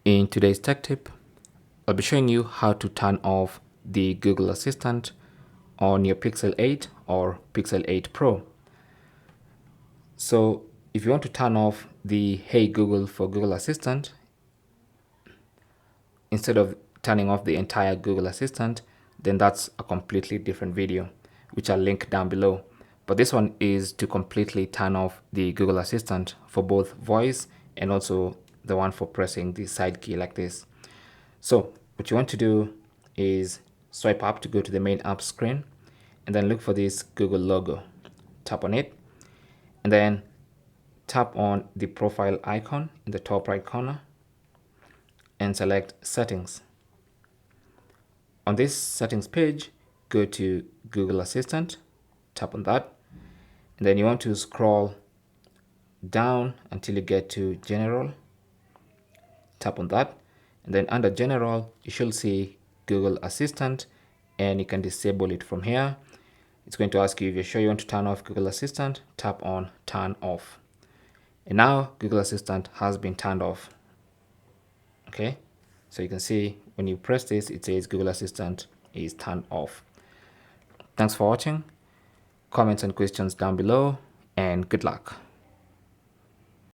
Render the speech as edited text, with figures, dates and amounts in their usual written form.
In today's tech tip, I'll be showing you how to turn off the Google Assistant on your Pixel 8 or Pixel 8 Pro. So if you want to turn off the Hey Google for Google Assistant, instead of turning off the entire Google Assistant, then that's a completely different video, which I'll link down below. But this one is to completely turn off the Google Assistant for both voice and also the one for pressing the side key like this. So what you want to do is swipe up to go to the main app screen and then look for this Google logo. Tap on it and then tap on the profile icon in the top right corner and select settings. On this settings page, go to Google Assistant, tap on that, and then you want to scroll down until you get to General. Tap on that, and then under General, you should see Google Assistant, and you can disable it from here. It's going to ask you if you're sure you want to turn off Google Assistant. Tap on Turn Off. And now Google Assistant has been turned off. Okay, so you can see when you press this, it says Google Assistant is turned off. Thanks for watching. Comments and questions down below, and good luck.